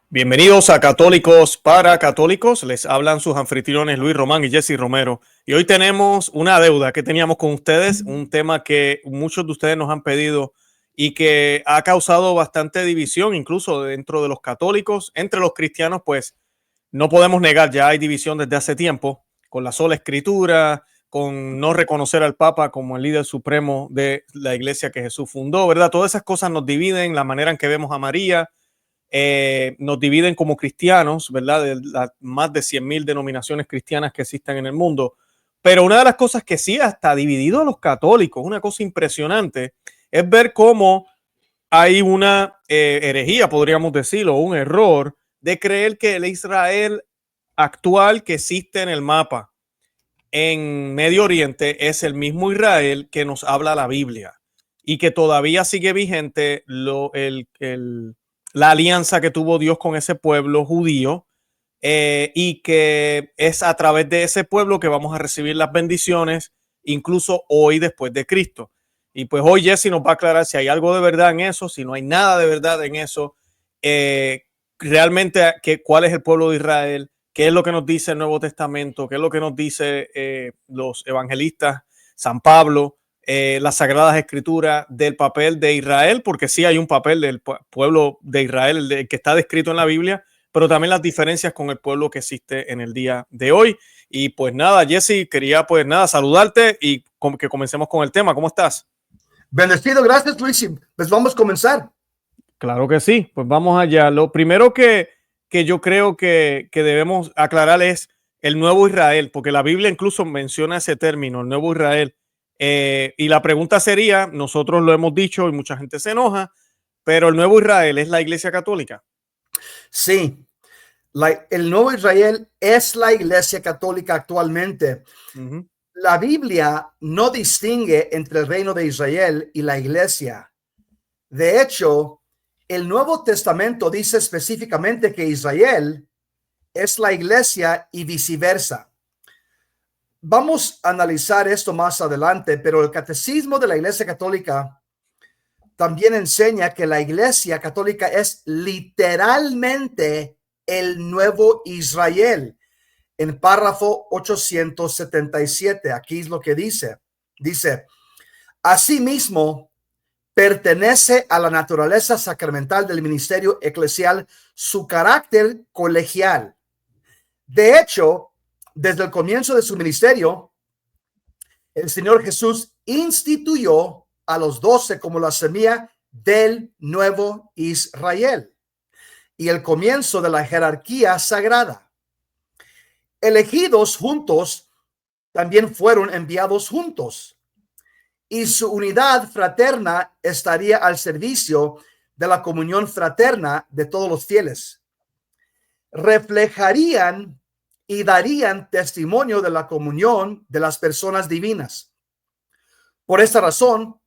Bienvenidos a Católicos para Católicos. Les hablan sus anfitriones Luis Román y Jesse Romero. Y hoy tenemos una deuda que teníamos con ustedes, un tema que muchos de ustedes nos han pedido y que ha causado bastante división, incluso dentro de los católicos. Entre los cristianos, pues no podemos negar, ya hay división desde hace tiempo, con la sola escritura, con no reconocer al Papa como el líder supremo de la iglesia que Jesús fundó, ¿verdad? Todas esas cosas nos dividen, la manera en que vemos a María. Nos dividen como cristianos, ¿verdad? De las más de 100,000 denominaciones cristianas que existen en el mundo. Pero una de las cosas que sí hasta dividido a los católicos, una cosa impresionante, es ver cómo hay una herejía, podríamos decirlo, un error de creer que el Israel actual que existe en el mapa en Medio Oriente es el mismo Israel que nos habla la Biblia y que todavía sigue vigente la alianza que tuvo Dios con ese pueblo judío, y que es a través de ese pueblo que vamos a recibir las bendiciones, incluso hoy después de Cristo. Y pues hoy Jesse nos va a aclarar si hay algo de verdad en eso, si no hay nada de verdad en eso, realmente cuál es el pueblo de Israel, qué es lo que nos dice el Nuevo Testamento, qué es lo que nos dice los evangelistas, San Pablo, las Sagradas Escrituras, del papel de Israel, porque sí hay un papel del pueblo de Israel, el que está descrito en la Biblia, pero también las diferencias con el pueblo que existe en el día de hoy. Y pues nada, Jesse, quería pues nada, saludarte y que comencemos con el tema. ¿Cómo estás? Bendecido, gracias Luis. Pues vamos a comenzar. Claro que sí, pues vamos allá. Lo primero que yo creo que debemos aclarar es el nuevo Israel, porque la Biblia incluso menciona ese término, el nuevo Israel. Y la pregunta sería, nosotros lo hemos dicho y mucha gente se enoja, pero el nuevo Israel es la Iglesia Católica. Sí, el nuevo Israel es la Iglesia Católica actualmente. Uh-huh. La Biblia no distingue entre el reino de Israel y la Iglesia. De hecho, el Nuevo Testamento dice específicamente que Israel es la Iglesia y viceversa. Vamos a analizar esto más adelante, pero el Catecismo de la Iglesia Católica también enseña que la Iglesia Católica es literalmente el nuevo Israel. En párrafo 877, aquí es lo que dice. Dice, asimismo, pertenece a la naturaleza sacramental del ministerio eclesial su carácter colegial. De hecho, desde el comienzo de su ministerio, el Señor Jesús instituyó a los 12 como la semilla del nuevo Israel y el comienzo de la jerarquía sagrada. Elegidos juntos, también fueron enviados juntos, y su unidad fraterna estaría al servicio de la comunión fraterna de todos los fieles. Reflejarían y darían testimonio de la comunión de las personas divinas. Por esta razón,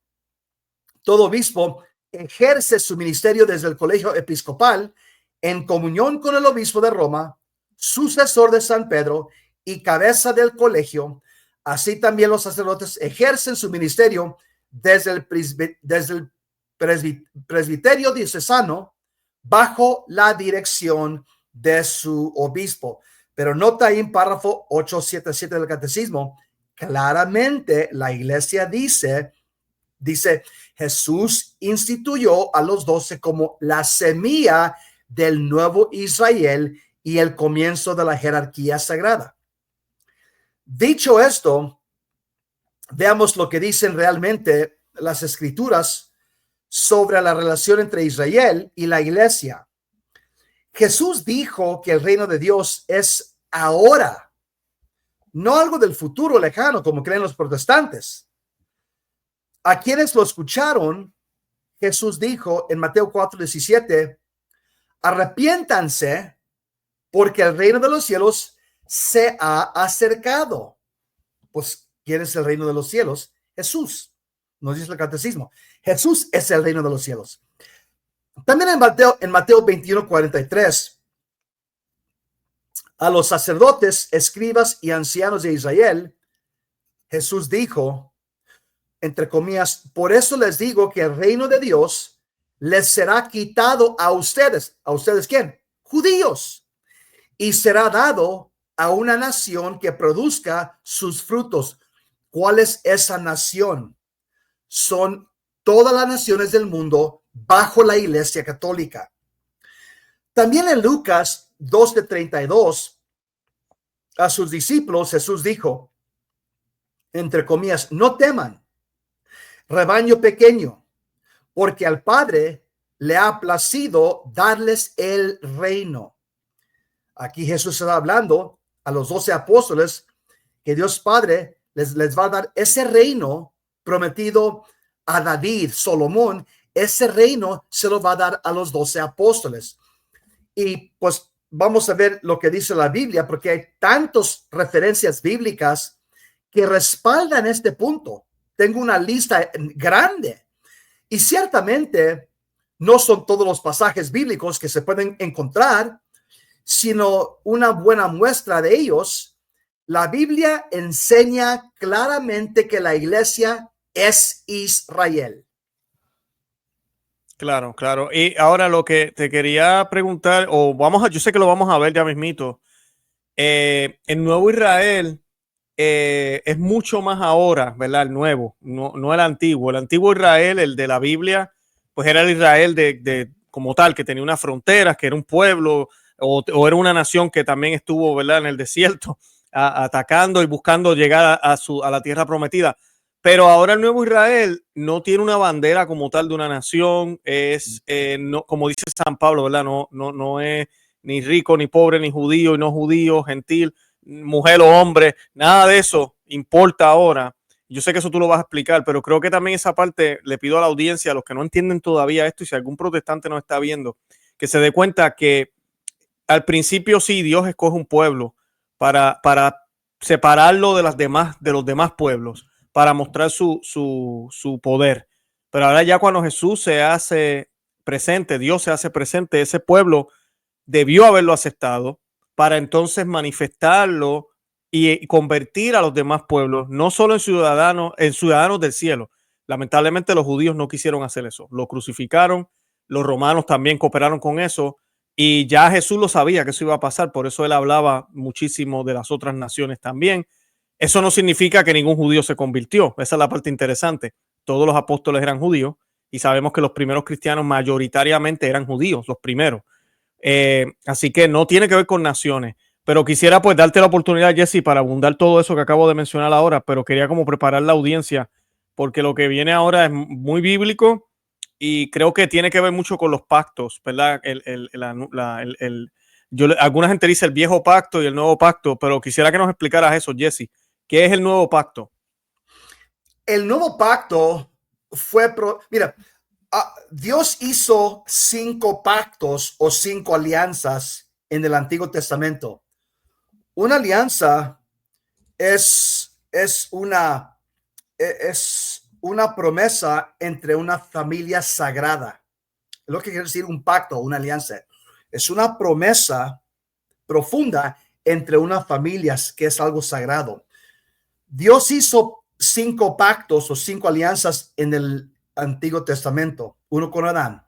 todo obispo ejerce su ministerio desde el colegio episcopal en comunión con el obispo de Roma, sucesor de San Pedro y cabeza del colegio. Así también los sacerdotes ejercen su ministerio desde el presbiterio diocesano bajo la dirección de su obispo. Pero nota ahí en párrafo 877 del Catecismo, claramente la Iglesia dice, Jesús instituyó a los 12 como la semilla del nuevo Israel y el comienzo de la jerarquía sagrada. Dicho esto, veamos lo que dicen realmente las escrituras sobre la relación entre Israel y la iglesia. Jesús dijo que el reino de Dios es ahora, no algo del futuro lejano como creen los protestantes. A quienes lo escucharon, Jesús dijo en Mateo 4:17, arrepiéntanse porque el reino de los cielos se ha acercado. Pues, ¿quién es el reino de los cielos? Jesús. Nos dice el catecismo. Jesús es el reino de los cielos. También en Mateo 21:43, a los sacerdotes, escribas y ancianos de Israel, Jesús dijo, entre comillas, por eso les digo que el reino de Dios les será quitado a ustedes. ¿A ustedes quién? Judíos. Y será dado a una nación que produzca sus frutos. ¿Cuál es esa nación? Son todas las naciones del mundo bajo la Iglesia Católica. También en Lucas 2:32, a sus discípulos Jesús dijo, entre comillas, no teman, rebaño pequeño, porque al Padre le ha placido darles el reino. Aquí Jesús está hablando a los 12 apóstoles que Dios Padre les va a dar ese reino prometido a David, Salomón. Ese reino se lo va a dar a los 12 apóstoles. Y pues vamos a ver lo que dice la Biblia, porque hay tantas referencias bíblicas que respaldan este punto. Tengo una lista grande y ciertamente no son todos los pasajes bíblicos que se pueden encontrar, sino una buena muestra de ellos. La Biblia enseña claramente que la iglesia es Israel. Claro, claro. Y ahora lo que te quería preguntar, yo sé que lo vamos a ver ya mismito. El nuevo Israel es mucho más ahora, ¿verdad? El nuevo, no el antiguo. El antiguo Israel, el de la Biblia, pues era el Israel de como tal, que tenía unas fronteras, que era un pueblo, o era una nación que también estuvo, ¿verdad?, en el desierto, atacando y buscando llegar a la tierra prometida. Pero ahora el nuevo Israel no tiene una bandera como tal de una nación, no, como dice San Pablo, ¿verdad? No es ni rico, ni pobre, ni judío, y no judío, gentil, mujer o hombre, nada de eso importa ahora. Yo sé que eso tú lo vas a explicar, pero creo que también esa parte le pido a la audiencia, a los que no entienden todavía esto, y si algún protestante nos está viendo, que se dé cuenta que al principio sí, Dios escoge un pueblo para separarlo de los demás pueblos, para mostrar su poder. Pero ahora ya cuando Jesús se hace presente, Dios se hace presente, ese pueblo debió haberlo aceptado para entonces manifestarlo y convertir a los demás pueblos, no solo en ciudadanos del cielo. Lamentablemente los judíos no quisieron hacer eso, lo crucificaron, los romanos también cooperaron con eso, y ya Jesús lo sabía que eso iba a pasar, por eso él hablaba muchísimo de las otras naciones también. Eso no significa que ningún judío se convirtió, esa es la parte interesante. Todos los apóstoles eran judíos y sabemos que los primeros cristianos mayoritariamente eran judíos, los primeros. Así que no tiene que ver con naciones, pero quisiera pues darte la oportunidad, Jesse, para abundar todo eso que acabo de mencionar ahora, pero quería como preparar la audiencia porque lo que viene ahora es muy bíblico y creo que tiene que ver mucho con los pactos, ¿verdad? Alguna gente dice el viejo pacto y el nuevo pacto, pero quisiera que nos explicaras eso, Jesse. ¿Qué es el nuevo pacto? El nuevo pacto fue, mira, Dios hizo 5 pactos o 5 alianzas en el Antiguo Testamento. Una alianza es una promesa entre una familia sagrada. Es lo que quiere decir un pacto, una alianza. Es una promesa profunda entre unas familias que es algo sagrado. Dios hizo 5 pactos o 5 alianzas en el Antiguo Testamento. Uno con Adán,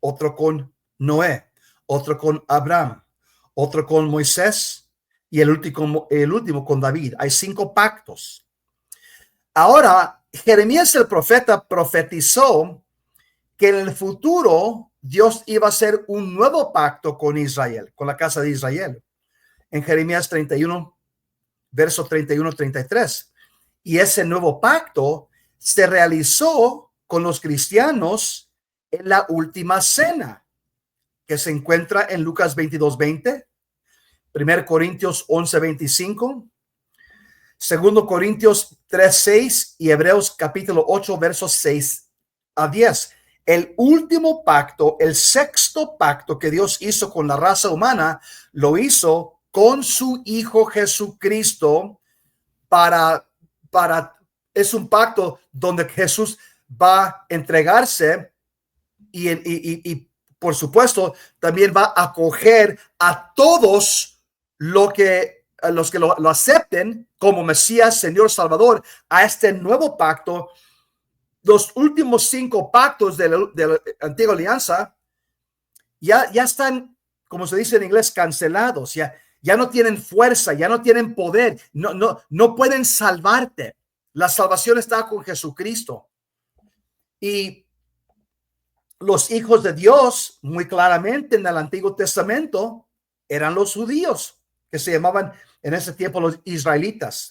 otro con Noé, otro con Abraham, otro con Moisés y el último con David. Hay 5 pactos. Ahora, Jeremías el profeta profetizó que en el futuro Dios iba a hacer un nuevo pacto con Israel, con la casa de Israel. En Jeremías 31, versos 31-33. Y ese nuevo pacto se realizó con los cristianos en la última cena, que se encuentra en Lucas 22:20, 1 Corintios 11:25, 2 Corintios 3:6 y Hebreos capítulo 8, versos 6 a 10. El último pacto, el sexto pacto que Dios hizo con la raza humana, lo hizo con su Hijo Jesucristo es un pacto donde Jesús va a entregarse y por supuesto también va a acoger a todos los que lo acepten como Mesías, Señor, Salvador, a este nuevo pacto los últimos 5 pactos de la antigua alianza ya están, como se dice en inglés, cancelados. Ya no tienen fuerza, ya no tienen poder, no pueden salvarte. La salvación está con Jesucristo. Y los hijos de Dios, muy claramente en el Antiguo Testamento, eran los judíos, que se llamaban en ese tiempo los israelitas.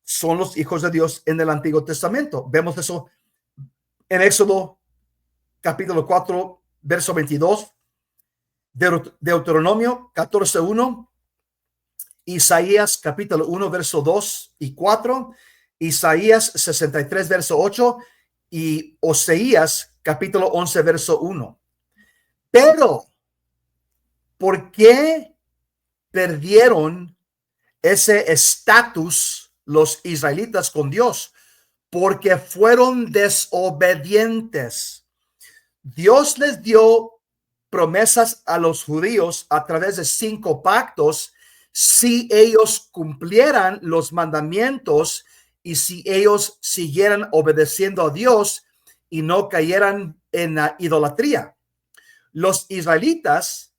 Son los hijos de Dios en el Antiguo Testamento. Vemos eso en Éxodo capítulo 4, verso 22, Deuteronomio 14:1, Isaías capítulo 1, verso 2 y 4, Isaías 63, verso 8 y Oseías capítulo 11, verso 1. Pero, ¿por qué perdieron ese estatus los israelitas con Dios? Porque fueron desobedientes. Dios les dio promesas a los judíos a través de 5 pactos si ellos cumplieran los mandamientos y si ellos siguieran obedeciendo a Dios y no cayeran en la idolatría. Los israelitas,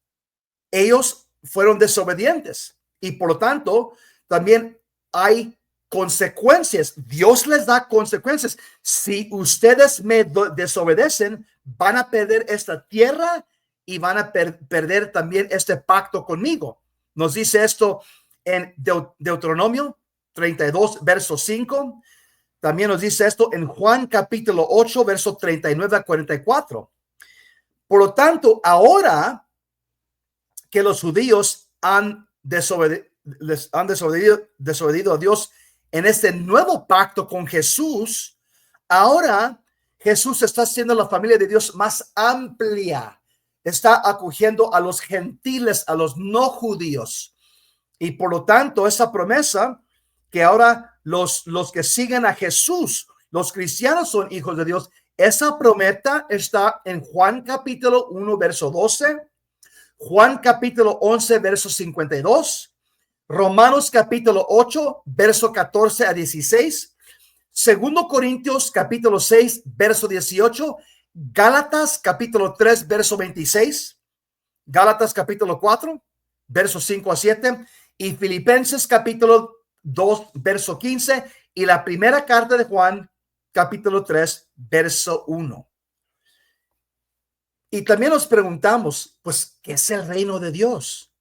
ellos fueron desobedientes y por lo tanto también hay consecuencias. Dios les da consecuencias. Si ustedes me desobedecen, van a perder esta tierra y van a perder también este pacto conmigo. Nos dice esto en Deuteronomio 32, verso 5. También nos dice esto en Juan capítulo 8, verso 39 a 44. Por lo tanto, ahora que los judíos han desobedecido a Dios en este nuevo pacto con Jesús, ahora Jesús está haciendo la familia de Dios más amplia. Está acogiendo a los gentiles, a los no judíos. Y por lo tanto, esa promesa que ahora los que siguen a Jesús, los cristianos son hijos de Dios, esa promesa está en Juan capítulo 1, verso 12, Juan capítulo 11, verso 52, Romanos capítulo 8, verso 14 a 16, Segundo Corintios capítulo 6, verso 18, Gálatas capítulo 3, verso 26, Gálatas capítulo 4, verso 5 a 7 y Filipenses capítulo 2, verso 15 y la primera carta de Juan capítulo 3, verso 1. Y también nos preguntamos, pues, ¿qué es el reino de Dios?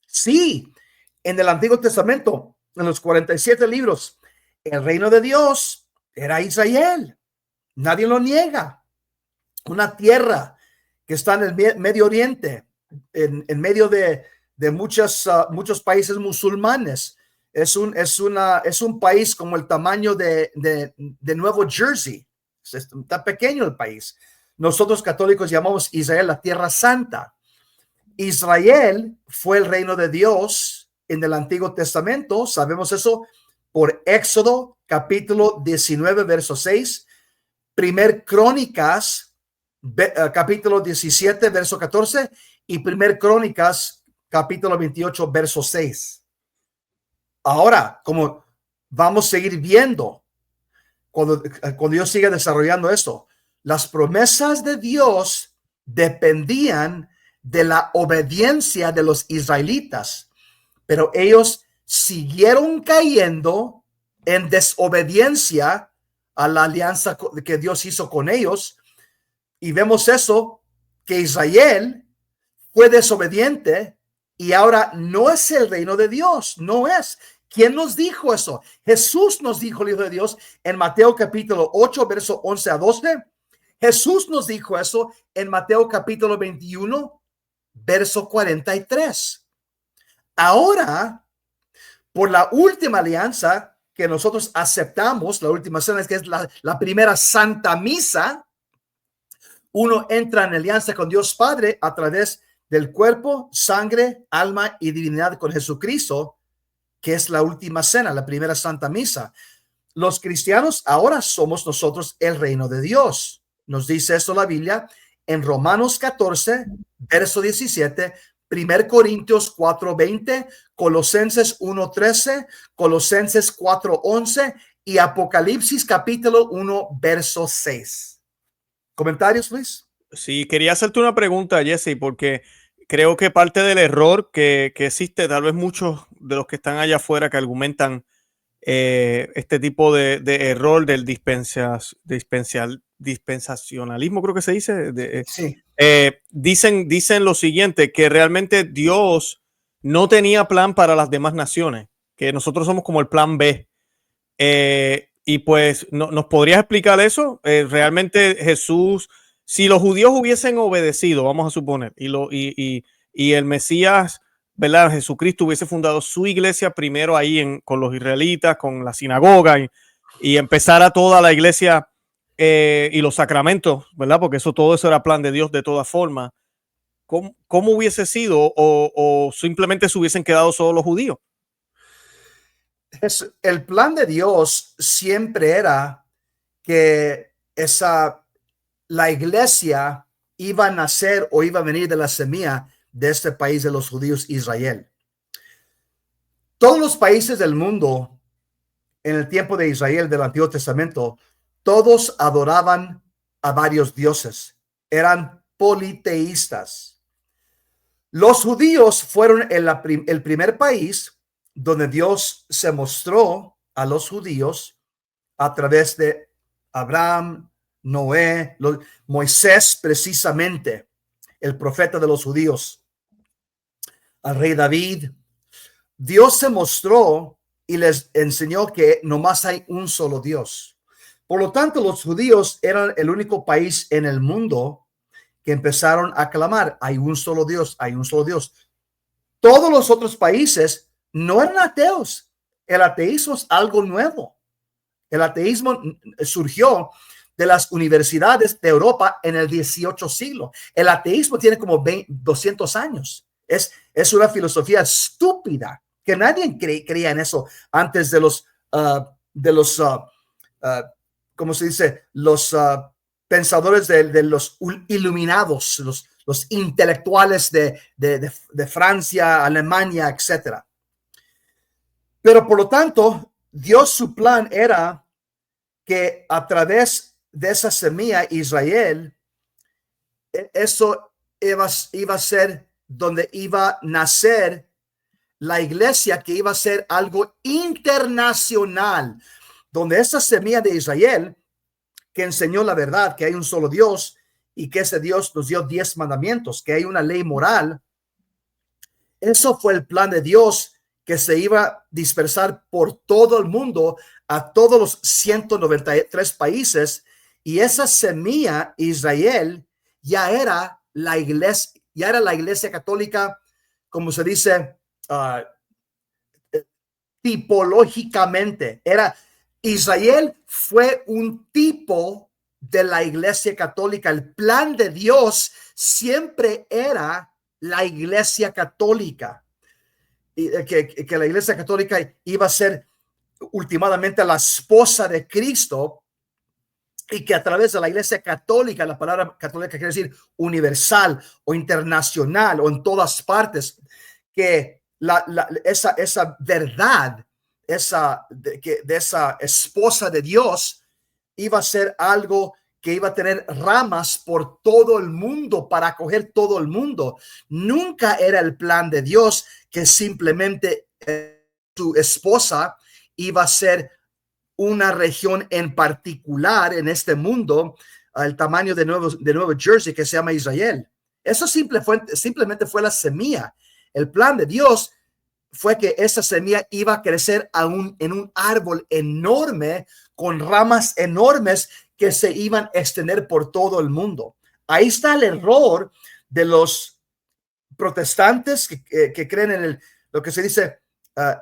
Sí, en el Antiguo Testamento, en los 47 libros, el reino de Dios era Israel. Nadie lo niega. Una tierra que está en el Medio Oriente, en medio de muchos países musulmanes. Es un país como el tamaño de Nuevo Jersey. Está pequeño el país. Nosotros católicos llamamos Israel la Tierra Santa. Israel fue el reino de Dios en el Antiguo Testamento. Sabemos eso por Éxodo capítulo 19, verso 6. Primer Crónicas capítulo 17, verso 14. Y Primer Crónicas capítulo 28, verso 6. Ahora, como vamos a seguir viendo cuando Dios siga desarrollando esto, las promesas de Dios dependían de la obediencia de los israelitas, pero ellos siguieron cayendo en desobediencia a la alianza que Dios hizo con ellos. Y vemos eso, que Israel fue desobediente y ahora no es el reino de Dios, no es. ¿Quién nos dijo eso? Jesús nos dijo el Hijo de Dios en Mateo capítulo 8, verso 11 a 12. Jesús nos dijo eso en Mateo capítulo 21, verso 43. Ahora, por la última alianza que nosotros aceptamos, la última cena, que es la primera Santa Misa, uno entra en alianza con Dios Padre a través del cuerpo, sangre, alma y divinidad con Jesucristo, que es la última cena, la primera Santa Misa. Los cristianos ahora somos nosotros el reino de Dios. Nos dice eso la Biblia en Romanos 14, verso 17, 1 Corintios 4:20, Colosenses 1:13, Colosenses 4:11 y Apocalipsis capítulo 1, verso 6. ¿Comentarios, Luis? Sí, quería hacerte una pregunta, Jesse, porque creo que parte del error que existe, tal vez muchos de los que están allá afuera que argumentan este tipo de error del dispensacionalismo, creo que se dice, Sí. dicen lo siguiente, que realmente Dios no tenía plan para las demás naciones, que nosotros somos como el plan B. Y pues, ¿nos podrías explicar eso? Realmente Jesús, si los judíos hubiesen obedecido, vamos a suponer, y el Mesías, ¿verdad? Jesucristo hubiese fundado su iglesia primero ahí con los israelitas, con la sinagoga, y empezara toda la iglesia y los sacramentos, ¿verdad? Porque todo eso era plan de Dios de todas formas. ¿Cómo hubiese sido o simplemente se hubiesen quedado solo los judíos? El plan de Dios siempre era que la iglesia iba a nacer o iba a venir de la semilla de este país de los judíos, Israel. Todos los países del mundo en el tiempo de Israel del Antiguo Testamento, todos adoraban a varios dioses, eran politeístas. Los judíos fueron el primer país donde Dios se mostró a los judíos a través de Abraham, Noé, Moisés precisamente, el profeta de los judíos, al rey David. Dios se mostró y les enseñó que nomás hay un solo Dios. Por lo tanto, los judíos eran el único país en el mundo que empezaron a clamar, hay un solo Dios, hay un solo Dios. Todos los otros países no eran ateos. El ateísmo es algo nuevo. El ateísmo surgió de las universidades de Europa en el 18 siglo. El ateísmo tiene como 200 años. Es una filosofía estúpida que nadie creía en eso antes de los ¿cómo se dice? Los pensadores de los iluminados, los intelectuales de Francia, Alemania, etcétera. Pero por lo tanto, Dios, su plan era que a través de esa semilla Israel, eso iba a ser donde iba a nacer la iglesia, que iba a ser algo internacional, donde esa semilla de Israel que enseñó la verdad, que hay un solo Dios y que ese Dios nos dio 10 mandamientos, que hay una ley moral. Eso fue el plan de Dios, que se iba a dispersar por todo el mundo, a todos los 193 países, y esa semilla Israel ya era la iglesia católica, como se dice, tipológicamente. Israel fue un tipo de la iglesia católica. El plan de Dios siempre era la iglesia católica, y que la iglesia católica iba a ser últimamente la esposa de Cristo, y que a través de la iglesia católica, la palabra católica quiere decir universal o internacional o en todas partes, que esa verdad, de esa esposa de Dios, iba a ser algo que iba a tener ramas por todo el mundo para acoger todo el mundo. Nunca era el plan de Dios que simplemente su esposa iba a ser una región en particular en este mundo, al tamaño de Nueva Jersey, que se llama Israel. Eso simplemente fue la semilla. El plan de Dios fue que esa semilla iba a crecer en un árbol enorme, con ramas enormes que se iban a extender por todo el mundo. Ahí está el error de los protestantes que creen en lo que se dice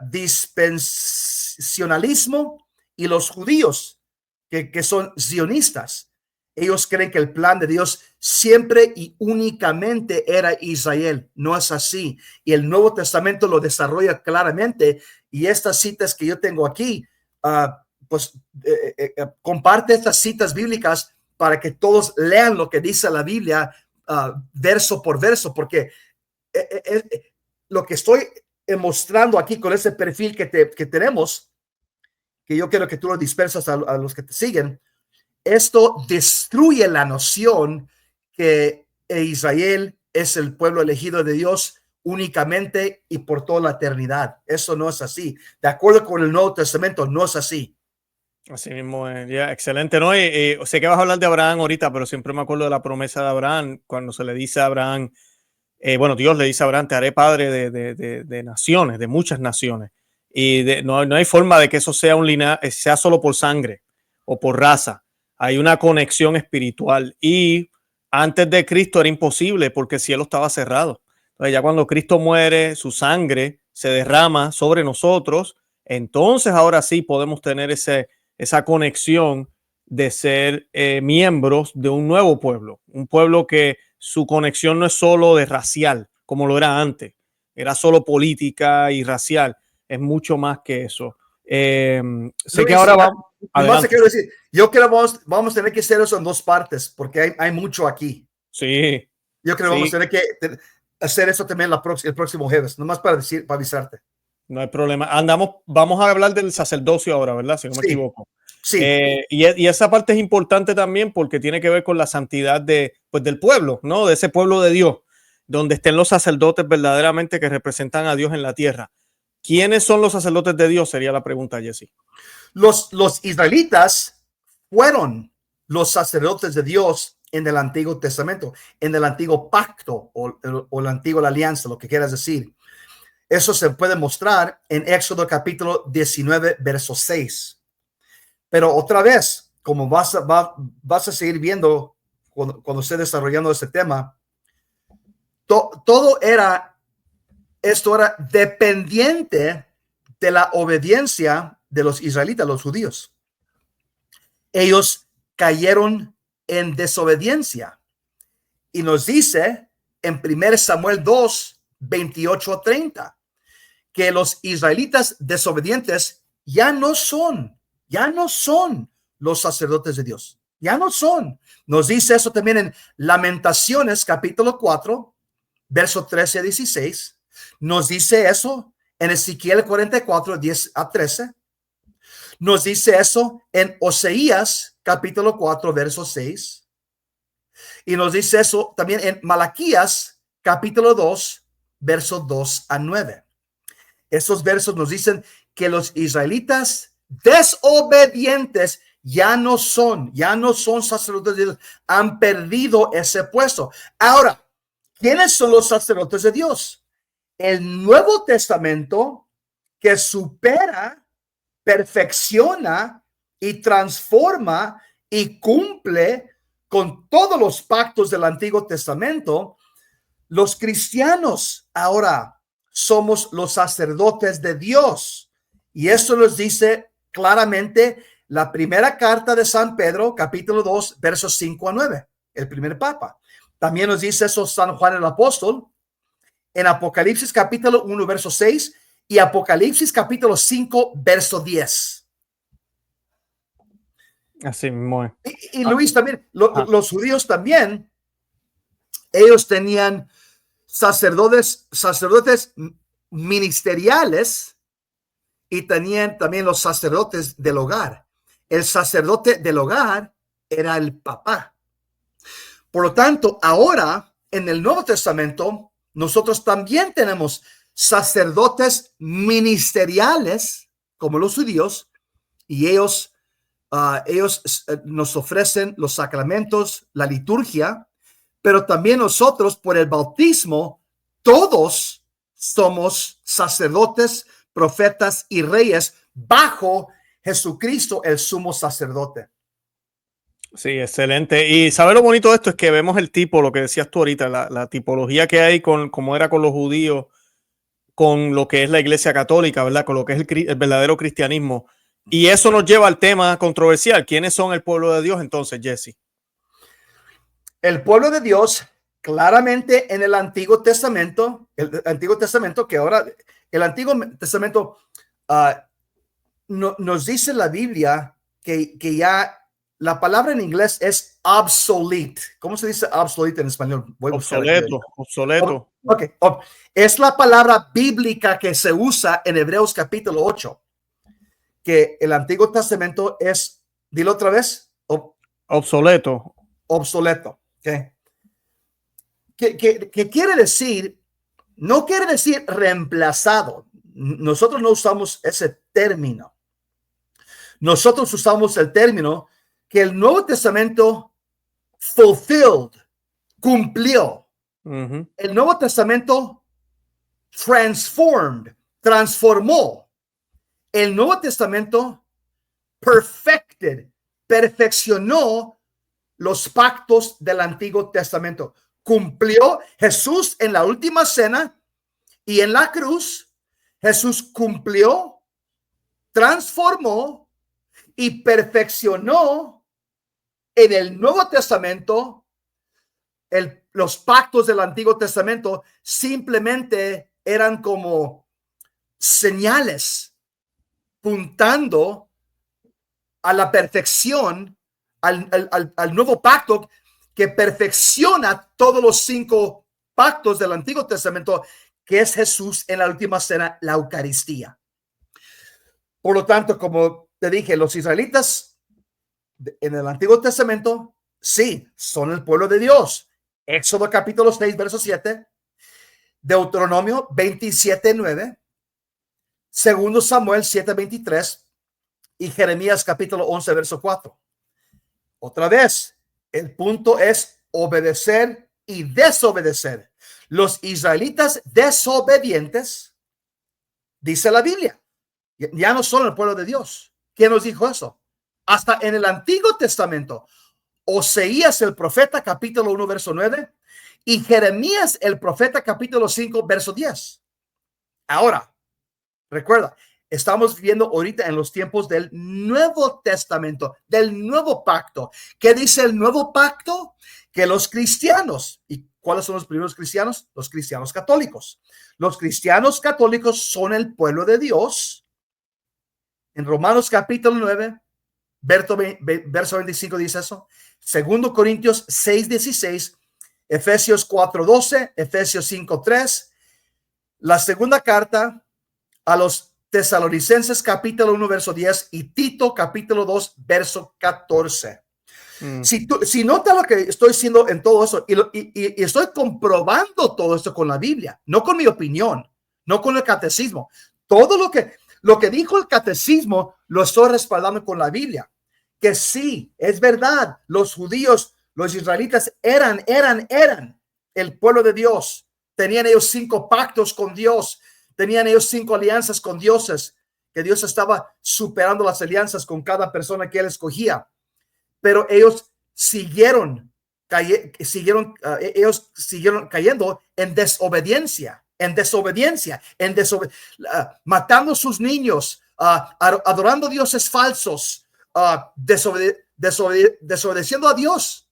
dispensacionalismo, y los judíos que son sionistas. Ellos creen que el plan de Dios siempre y únicamente era Israel. No es así. Y el Nuevo Testamento lo desarrolla claramente. Y estas citas que yo tengo aquí, comparte estas citas bíblicas para que todos lean lo que dice la Biblia verso por verso, porque lo que estoy mostrando aquí con ese perfil que tenemos, que yo quiero que tú lo dispersas a los que te siguen, esto destruye la noción que Israel es el pueblo elegido de Dios únicamente y por toda la eternidad. Eso no es así. De acuerdo con el Nuevo Testamento, no es así. Así mismo, ya, excelente, ¿no? Sé que vas a hablar de Abraham ahorita, pero siempre me acuerdo de la promesa de Abraham, cuando se le dice a Abraham, bueno, Dios le dice a Abraham, te haré padre de naciones, de muchas naciones. Y no hay forma de que eso sea sea solo por sangre o por raza. Hay una conexión espiritual. Y antes de Cristo era imposible porque el cielo estaba cerrado. Entonces ya cuando Cristo muere, su sangre se derrama sobre nosotros. Entonces ahora sí podemos tener esa conexión de ser miembros de un nuevo pueblo. Un pueblo que su conexión no es solo de racial, como lo era antes. Era solo política y racial. Es mucho más que eso. Sé Luis, que ahora vamos. Nomás te quiero decir, yo creo que vamos a tener que hacer eso en dos partes, porque hay mucho aquí. Sí. Yo creo que vamos a tener que hacer eso también el próximo jueves, nomás para avisarte. No hay problema. Vamos a hablar del sacerdocio ahora, ¿verdad? Si no me equivoco. Sí. Y esa parte es importante también porque tiene que ver con la santidad del pueblo, ¿no? De ese pueblo de Dios, donde estén los sacerdotes verdaderamente que representan a Dios en la tierra. ¿Quiénes son los sacerdotes de Dios? Sería la pregunta, Jesse. Los israelitas fueron los sacerdotes de Dios en el Antiguo Testamento, en el Antiguo Pacto o la Antigua Alianza, lo que quieras decir. Eso se puede mostrar en Éxodo capítulo 19, verso 6. Pero otra vez, como vas a seguir viendo cuando esté desarrollando este tema, esto era dependiente de la obediencia de los israelitas, los judíos. Ellos cayeron en desobediencia. Y nos dice en 1 Samuel 2, 28-30, que los israelitas desobedientes ya no son los sacerdotes de Dios. Ya no son. Nos dice eso también en Lamentaciones, capítulo 4, verso 13-16. Nos dice eso en Ezequiel 44, 10-13. Nos dice eso en Oseías, capítulo 4, verso 6. Y nos dice eso también en Malaquías, capítulo 2, verso 2-9. Esos versos nos dicen que los israelitas desobedientes ya no son sacerdotes de Dios, han perdido ese puesto. Ahora, ¿quiénes son los sacerdotes de Dios? El Nuevo Testamento, que supera, perfecciona y transforma y cumple con todos los pactos del Antiguo Testamento. Los cristianos ahora somos los sacerdotes de Dios, y eso nos dice claramente la primera carta de San Pedro, capítulo 2, versos 5-9, el primer papa. También nos dice eso San Juan el apóstol en Apocalipsis capítulo 1, verso 6 y Apocalipsis capítulo 5, verso 10. Así mismo. Y Luis, también los judíos también, ellos tenían sacerdotes ministeriales y tenían también los sacerdotes del hogar. El sacerdote del hogar era el papá. Por lo tanto, ahora en el Nuevo Testamento, nosotros también tenemos sacerdotes ministeriales como los judíos, y ellos nos ofrecen los sacramentos, la liturgia, pero también nosotros por el bautismo, todos somos sacerdotes, profetas y reyes bajo Jesucristo, el sumo sacerdote. Sí, excelente. Y sabe lo bonito de esto es que vemos el tipo, lo que decías tú ahorita, la tipología que hay con cómo era con los judíos, con lo que es la Iglesia Católica, ¿verdad? Con lo que es el verdadero cristianismo. Y eso nos lleva al tema controversial. ¿Quiénes son el pueblo de Dios entonces, Jesse? El pueblo de Dios, claramente en el Antiguo Testamento, que ahora el Antiguo Testamento nos dice la Biblia que ya la palabra en inglés es obsolete. ¿Cómo se dice obsolete en español? Obsoleto. Okay. Es la palabra bíblica que se usa en Hebreos capítulo 8. que el Antiguo Testamento es, dilo otra vez, obsoleto. Obsoleto. ¿Okay? ¿Qué quiere decir? No quiere decir reemplazado. Nosotros no usamos ese término. Nosotros usamos el término que el Nuevo Testamento fulfilled, cumplió. El Nuevo Testamento transformed, transformó. El Nuevo Testamento perfected, perfeccionó los pactos del Antiguo Testamento. Cumplió Jesús en la última cena y en la cruz. Jesús cumplió, transformó y perfeccionó en el Nuevo Testamento. Los pactos del Antiguo Testamento simplemente eran como señales puntando a la perfección, al nuevo pacto que perfecciona todos los 5 pactos del Antiguo Testamento, que es Jesús en la última cena, la Eucaristía. Por lo tanto, como te dije, los israelitas en el Antiguo Testamento, sí, son el pueblo de Dios. Éxodo capítulo 6, verso 7, Deuteronomio 27, 9, segundo Samuel 7, 23 y Jeremías capítulo 11, verso 4. Otra vez, el punto es obedecer y desobedecer. Los israelitas desobedientes, dice la Biblia, ya no son el pueblo de Dios. ¿Quién nos dijo eso? Hasta en el Antiguo Testamento, Oseías el profeta capítulo 1 verso 9 y Jeremías el profeta capítulo 5 verso 10. Ahora, recuerda, estamos viviendo ahorita en los tiempos del Nuevo Testamento, del nuevo pacto. ¿Qué dice el nuevo pacto? Que los cristianos, ¿y cuáles son los primeros cristianos? Los cristianos católicos. Los cristianos católicos son el pueblo de Dios. En Romanos capítulo 9, verso 25 dice eso. Segundo Corintios 6, 16, Efesios 4, 12, Efesios 5, 3. La segunda carta a los Tesalonicenses capítulo 1 verso 10 y Tito capítulo 2 verso 14. Si nota lo que estoy diciendo en todo eso y estoy comprobando todo esto con la Biblia, no con mi opinión, no con el catecismo. Todo lo que dijo el catecismo lo estoy respaldando con la Biblia. Que sí, es verdad, los judíos, los israelitas eran el pueblo de Dios. Tenían ellos 5 pactos con Dios. Tenían ellos 5 alianzas con dioses, que Dios estaba superando las alianzas con cada persona que él escogía. Pero ellos siguieron cayendo en desobediencia, matando a sus niños, adorando dioses falsos, desobedeciendo a Dios,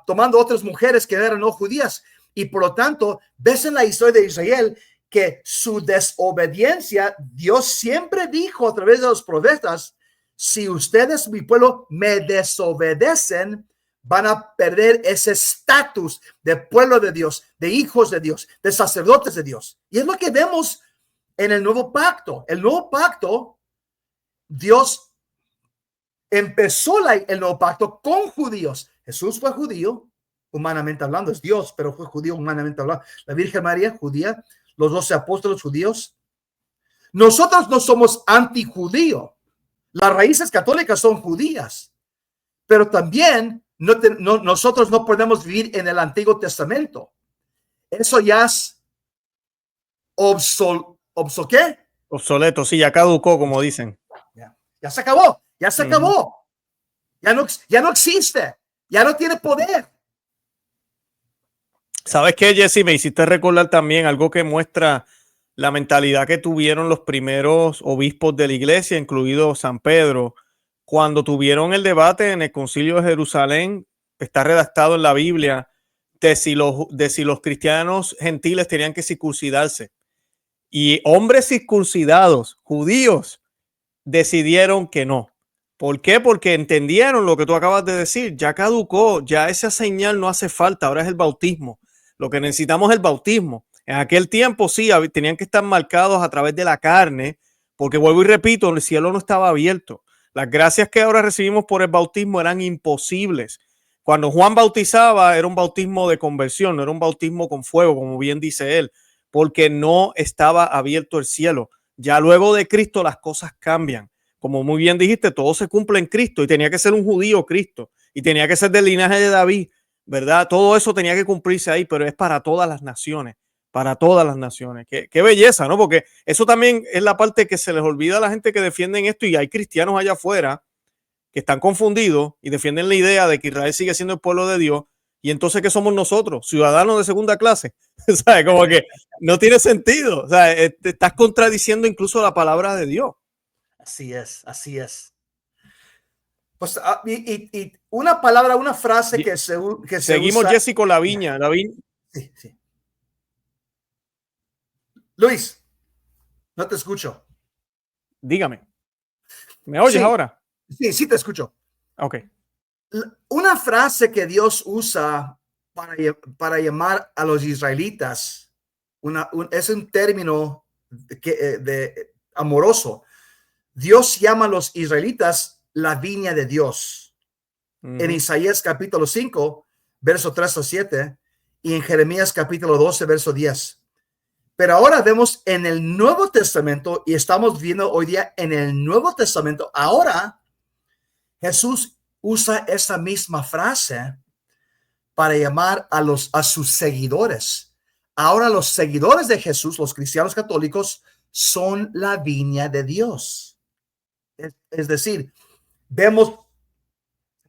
tomando otras mujeres que eran no judías. Y por lo tanto, ves en la historia de Israel que su desobediencia, Dios siempre dijo a través de los profetas: si ustedes, mi pueblo, me desobedecen, van a perder ese estatus de pueblo de Dios, de hijos de Dios, de sacerdotes de Dios. Y es lo que vemos en el nuevo pacto. El nuevo pacto, Dios empezó el nuevo pacto con judíos. Jesús fue judío, humanamente hablando, es Dios, pero fue judío humanamente hablando. La Virgen María, judía. Los 12 apóstoles judíos. Nosotros no somos antijudío. Las raíces católicas son judías, pero también nosotros no podemos vivir en el Antiguo Testamento. Eso ya es obsoleto, sí, ya caducó, como dicen. Ya se acabó, ya se acabó. Ya no existe, ya no tiene poder. ¿Sabes qué, Jesse? Me hiciste recordar también algo que muestra la mentalidad que tuvieron los primeros obispos de la iglesia, incluido San Pedro, cuando tuvieron el debate en el Concilio de Jerusalén. Está redactado en la Biblia de si los cristianos gentiles tenían que circuncidarse. Y hombres circuncidados, judíos, decidieron que no. ¿Por qué? Porque entendieron lo que tú acabas de decir. Ya caducó, ya esa señal no hace falta, ahora es el bautismo. Lo que necesitamos es el bautismo. En aquel tiempo sí, tenían que estar marcados a través de la carne, porque vuelvo y repito, el cielo no estaba abierto. Las gracias que ahora recibimos por el bautismo eran imposibles. Cuando Juan bautizaba era un bautismo de conversión, no era un bautismo con fuego, como bien dice él, porque no estaba abierto el cielo. Ya luego de Cristo las cosas cambian. Como muy bien dijiste, todo se cumple en Cristo y tenía que ser un judío Cristo y tenía que ser del linaje de David, ¿verdad? Todo eso tenía que cumplirse ahí, pero es para todas las naciones, para todas las naciones. Qué belleza, ¿no? Porque eso también es la parte que se les olvida a la gente que defienden esto, y hay cristianos allá afuera que están confundidos y defienden la idea de que Israel sigue siendo el pueblo de Dios. Y entonces, ¿qué somos nosotros? Ciudadanos de segunda clase. ¿Sabes? Como que no tiene sentido. O sea, te estás contradiciendo incluso la palabra de Dios. Así es, así es. Pues, y una palabra, una frase que se Seguimos, usa. Jessica, la viña. Sí, sí. Luis, no te escucho. Dígame. ¿Me oyes Sí, ahora? sí, te escucho. Ok. Una frase que Dios usa para llamar a los israelitas es un término amoroso. Dios llama a los israelitas la viña de Dios. En Isaías capítulo 5, verso 3 a 7, y en Jeremías capítulo 12, verso 10. Pero ahora vemos en el Nuevo Testamento, y estamos viendo hoy día en el Nuevo Testamento, ahora Jesús usa esa misma frase para llamar a sus seguidores. Ahora los seguidores de Jesús, los cristianos católicos, son la viña de Dios. Es decir, vemos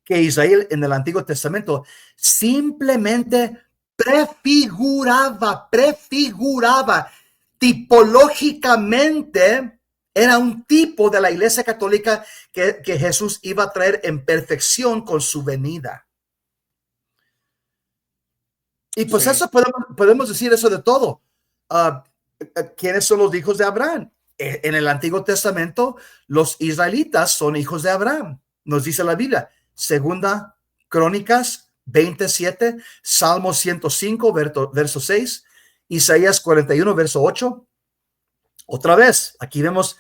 que Israel en el Antiguo Testamento simplemente prefiguraba tipológicamente. Era un tipo de la Iglesia Católica que Jesús iba a traer en perfección con su venida. Y pues sí, eso podemos decir eso de todo. ¿Quiénes son los hijos de Abraham? En el Antiguo Testamento, los israelitas son hijos de Abraham. Nos dice la Biblia. Segunda Crónicas 27, Salmo 105, verso 6, Isaías 41, verso 8. Otra vez, aquí vemos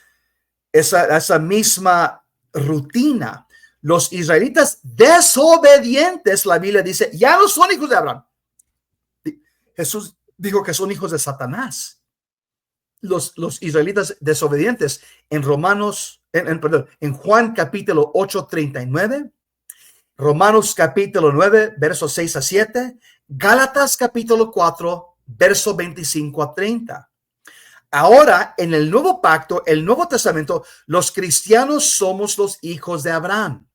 esa misma rutina. Los israelitas desobedientes, la Biblia dice, ya no son hijos de Abraham. Jesús dijo que son hijos de Satanás. Los israelitas desobedientes en en Juan capítulo 8, 39, Romanos capítulo 9, versos 6 a 7, Gálatas capítulo 4, verso 25 a 30. Ahora, en el nuevo pacto, el Nuevo Testamento, los cristianos somos los hijos de Abraham.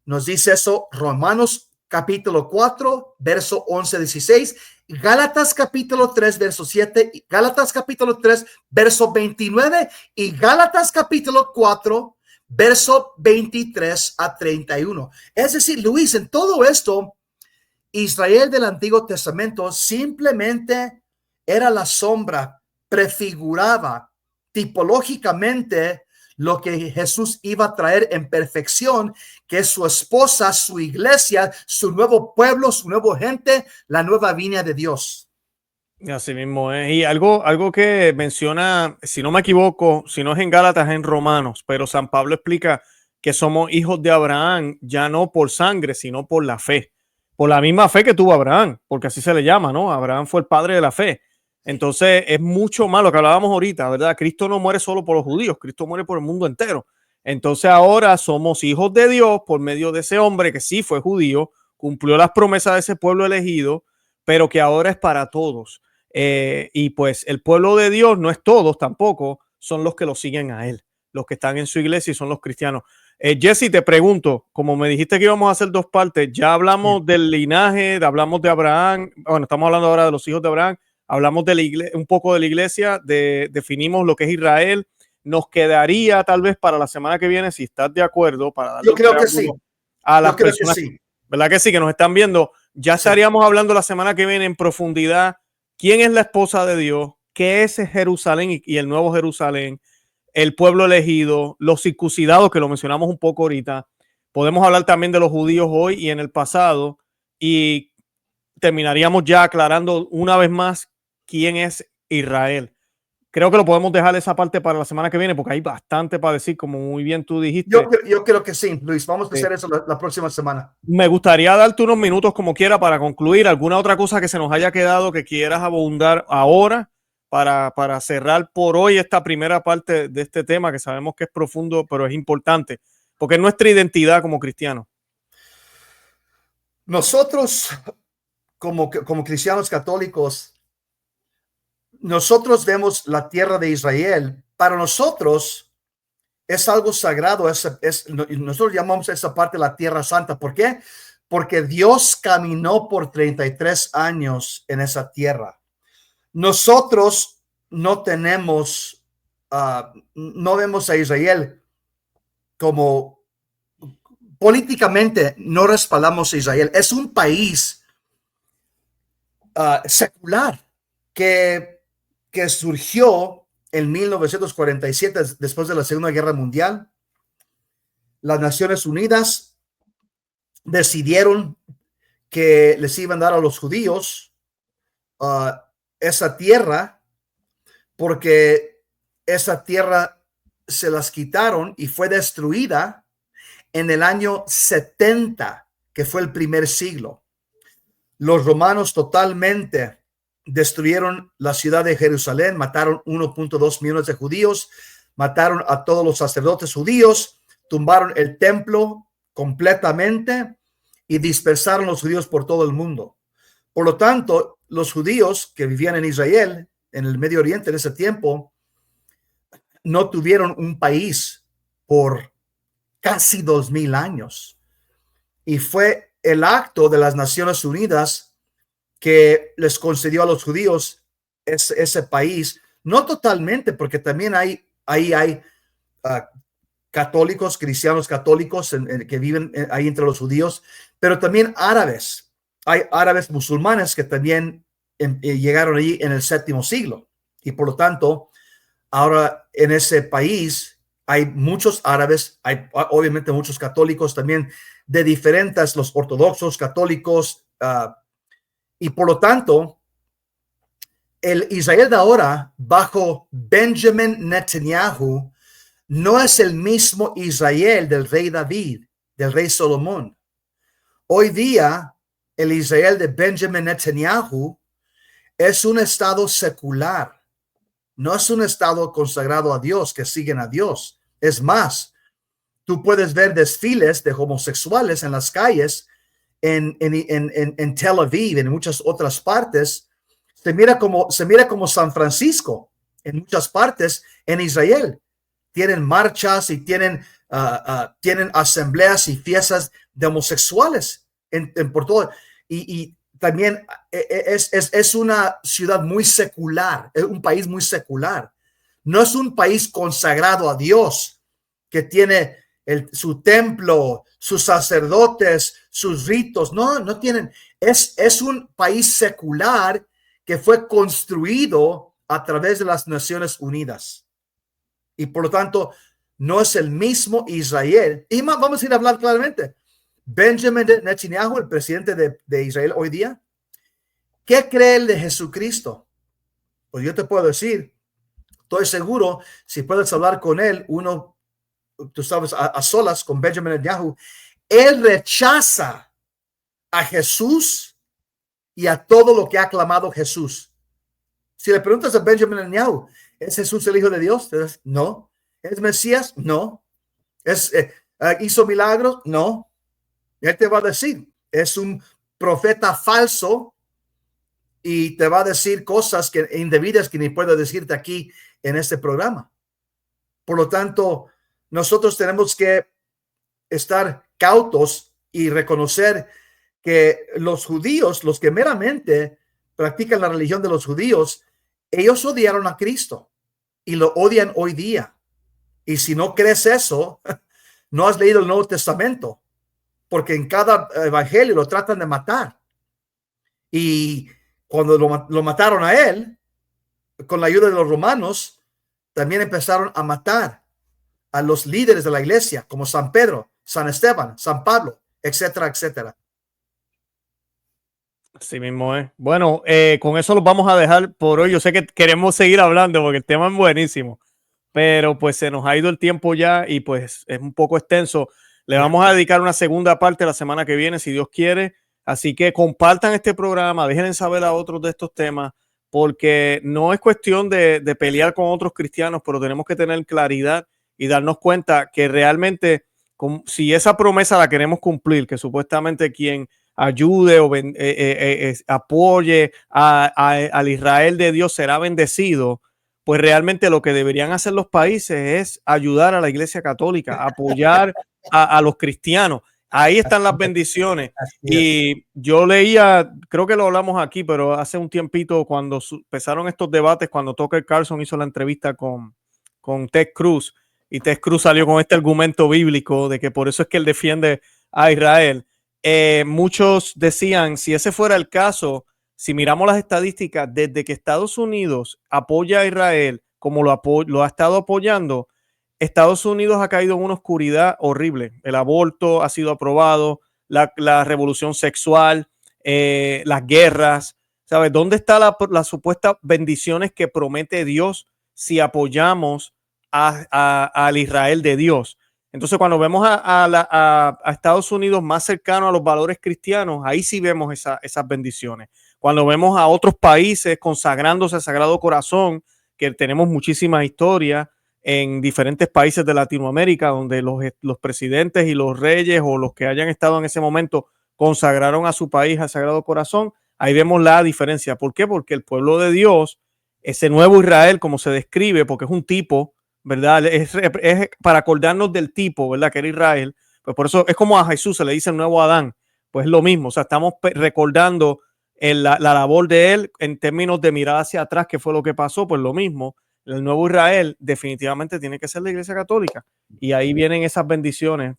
Nos dice eso Romanos capítulo 4, verso 11 a 16, Gálatas capítulo 3, verso 7, Gálatas capítulo 3, verso 29 y Gálatas capítulo 4, verso 23 a 31. Es decir, Luis, en todo esto, Israel del Antiguo Testamento simplemente era la sombra, prefiguraba tipológicamente lo que Jesús iba a traer en perfección, que es su esposa, su iglesia, su nuevo pueblo, su nueva gente, la nueva viña de Dios. Así mismo es. Y algo que menciona, si no me equivoco, si no es en Gálatas, es en Romanos, pero San Pablo explica que somos hijos de Abraham, ya no por sangre, sino por la fe. Por la misma fe que tuvo Abraham, porque así se le llama, ¿no? Abraham fue el padre de la fe. Entonces es mucho más lo que hablábamos ahorita, ¿verdad? Cristo no muere solo por los judíos, Cristo muere por el mundo entero. Entonces ahora somos hijos de Dios por medio de ese hombre que sí fue judío, cumplió las promesas de ese pueblo elegido, pero que ahora es para todos. Y pues el pueblo de Dios no es todos tampoco, son los que lo siguen a él, los que están en su iglesia y son los cristianos. Jesse, te pregunto, como me dijiste que íbamos a hacer dos partes, ya hablamos del linaje, hablamos de Abraham, bueno, estamos hablando ahora de los hijos de Abraham, hablamos de la iglesia, un poco de la iglesia, definimos lo que es Israel. Nos quedaría tal vez para la semana que viene, si estás de acuerdo, para darle Yo creo que sí. a las personas, que sí. ¿Verdad que sí? Que nos están viendo. Ya estaríamos hablando la semana que viene en profundidad. ¿Quién es la esposa de Dios? ¿Qué es Jerusalén y el nuevo Jerusalén? El pueblo elegido, los circuncidados, que lo mencionamos un poco ahorita. Podemos hablar también de los judíos hoy y en el pasado. Y terminaríamos ya aclarando una vez más quién es Israel. creo que lo podemos dejar esa parte para la semana que viene porque hay bastante para decir, como muy bien tú dijiste. Yo creo que sí, Luis. Vamos a hacer eso la próxima semana. Me gustaría darte unos minutos como quiera para concluir. ¿Alguna otra cosa que se nos haya quedado que quieras abundar ahora para cerrar por hoy esta primera parte de este tema que sabemos que es profundo, pero es importante porque es nuestra identidad como cristianos? Nosotros, como cristianos católicos, nosotros vemos la tierra de Israel. Para nosotros es algo sagrado. Nosotros llamamos esa parte la tierra santa. ¿Por qué? Porque Dios caminó por 33 años en esa tierra. Nosotros no tenemos, no vemos a Israel como políticamente, no respaldamos a Israel. Es un país secular que surgió en 1947, después de la Segunda Guerra Mundial. Las Naciones Unidas decidieron que les iban a dar a los judíos esa tierra, porque esa tierra se las quitaron y fue destruida en el año 70, que fue el primer siglo. Los romanos totalmente destruyeron la ciudad de Jerusalén, mataron 1.2 millones de judíos, mataron a todos los sacerdotes judíos, tumbaron el templo completamente y dispersaron los judíos por todo el mundo. Por lo tanto, los judíos que vivían en Israel, en el Medio Oriente en ese tiempo, no tuvieron un país por casi 2000 años. Y fue el acto de las Naciones Unidas que les concedió a los judíos ese país, no totalmente, porque también hay católicos, cristianos católicos que viven ahí entre los judíos, pero también árabes. Hay árabes musulmanes que también llegaron allí en el 7º siglo. Y por lo tanto, ahora en ese país hay muchos árabes, hay obviamente muchos católicos también de diferentes, los ortodoxos, católicos, y por lo tanto, el Israel de ahora, bajo Benjamin Netanyahu, no es el mismo Israel del rey David, del rey Salomón. Hoy día, el Israel de Benjamin Netanyahu es un estado secular. No es un estado consagrado a Dios, que siguen a Dios. Es más, tú puedes ver desfiles de homosexuales en las calles en Tel Aviv, en muchas otras partes. Se mira como San Francisco en muchas partes en Israel. Tienen marchas y tienen asambleas y fiestas de homosexuales por todo. Y también es una ciudad muy secular, es un país muy secular. No es un país consagrado a Dios, que tiene su templo, sus sacerdotes, sus ritos. No tienen. Es un país secular que fue construido a través de las Naciones Unidas. Y por lo tanto, no es el mismo Israel. Y vamos a ir a hablar claramente. Benjamin Netanyahu, el presidente de Israel hoy día, ¿qué cree él de Jesucristo? Pues yo te puedo decir, estoy seguro, si puedes hablar con él, tú sabes, a solas con Benjamin Netanyahu, él rechaza a Jesús y a todo lo que ha clamado Jesús. Si le preguntas a Benjamin Netanyahu, ¿es Jesús el Hijo de Dios? No. ¿Es Mesías? No. ¿Hizo milagros? No. Él te va a decir, es un profeta falso y te va a decir cosas indebidas que ni puedo decirte aquí en este programa. Por lo tanto, nosotros tenemos que estar cautos y reconocer que los judíos, los que meramente practican la religión de los judíos, ellos odiaron a Cristo y lo odian hoy día. Y si no crees eso, no has leído el Nuevo Testamento, porque en cada evangelio lo tratan de matar. Y cuando lo mataron a él, con la ayuda de los romanos, también empezaron a matar a los líderes de la iglesia, como San Pedro, San Esteban, San Pablo, etcétera, etcétera. Así mismo es. Bueno, con eso los vamos a dejar por hoy. Yo sé que queremos seguir hablando porque el tema es buenísimo, pero pues se nos ha ido el tiempo ya y pues es un poco extenso. Le vamos a dedicar una segunda parte la semana que viene, si Dios quiere. Así que compartan este programa, dejen saber a otros de estos temas, porque no es cuestión de pelear con otros cristianos, pero tenemos que tener claridad y darnos cuenta que realmente, si esa promesa la queremos cumplir, que supuestamente quien ayude o apoye al Israel de Dios será bendecido, pues realmente lo que deberían hacer los países es ayudar a la Iglesia Católica, apoyar a los cristianos. Ahí están las bendiciones. Así es. Y yo leía, creo que lo hablamos aquí, pero hace un tiempito cuando empezaron estos debates, cuando Tucker Carlson hizo la entrevista con Ted Cruz, y Ted Cruz salió con este argumento bíblico de que por eso es que él defiende a Israel. Muchos decían, si ese fuera el caso, si miramos las estadísticas, desde que Estados Unidos apoya a Israel como lo ha estado apoyando, Estados Unidos ha caído en una oscuridad horrible. El aborto ha sido aprobado, la revolución sexual, las guerras. ¿Sabes? ¿Dónde están las supuestas bendiciones que promete Dios si apoyamos al Israel de Dios? Entonces, cuando vemos a Estados Unidos más cercano a los valores cristianos, ahí sí vemos esas bendiciones. Cuando vemos a otros países consagrándose al Sagrado Corazón, que tenemos muchísimas historias en diferentes países de Latinoamérica, donde los presidentes y los reyes o los que hayan estado en ese momento consagraron a su país al Sagrado Corazón, ahí vemos la diferencia. ¿Por qué? Porque el pueblo de Dios, ese nuevo Israel, como se describe, porque es un tipo, ¿verdad? Es para acordarnos del tipo, ¿verdad? Que era Israel. Pues por eso es como a Jesús se le dice el nuevo Adán. Pues es lo mismo. O sea, estamos recordando la labor de él en términos de mirar hacia atrás, que fue lo que pasó, pues lo mismo. El nuevo Israel definitivamente tiene que ser la Iglesia Católica. Y ahí vienen esas bendiciones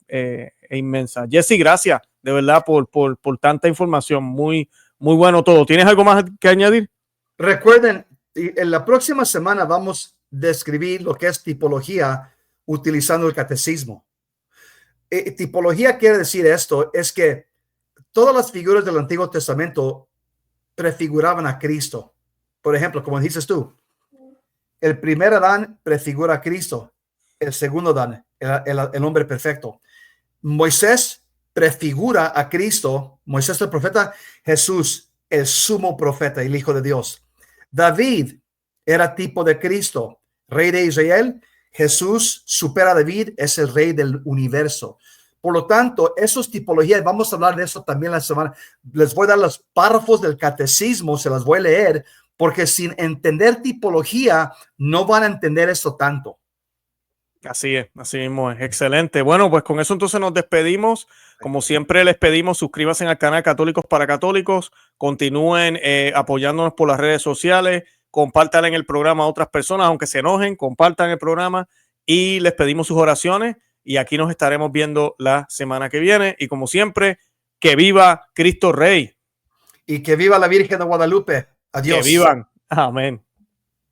inmensas. Jesse, gracias de verdad por tanta información. Muy, muy bueno todo. ¿Tienes algo más que añadir? Recuerden, en la próxima semana vamos a describir lo que es tipología utilizando el catecismo. Tipología quiere decir esto, es que todas las figuras del Antiguo Testamento prefiguraban a Cristo. Por ejemplo, como dices tú, el primer Adán prefigura a Cristo, el segundo Adán, el hombre perfecto. Moisés prefigura a Cristo, Moisés el profeta, Jesús el sumo profeta, el Hijo de Dios. David era tipo de Cristo, rey de Israel. Jesús supera a David, es el rey del universo. Por lo tanto, esos tipologías, vamos a hablar de eso también la semana. Les voy a dar los párrafos del catecismo, se las voy a leer, porque sin entender tipología no van a entender esto tanto. Así mismo es. Excelente. Bueno, pues con eso entonces nos despedimos. Como siempre les pedimos, suscríbanse al canal Católicos para Católicos, continúen apoyándonos por las redes sociales, compartan en el programa a otras personas, aunque se enojen, compartan el programa y les pedimos sus oraciones y aquí nos estaremos viendo la semana que viene y como siempre, que viva Cristo Rey. Y que viva la Virgen de Guadalupe. Adiós. Que vivan. Amén.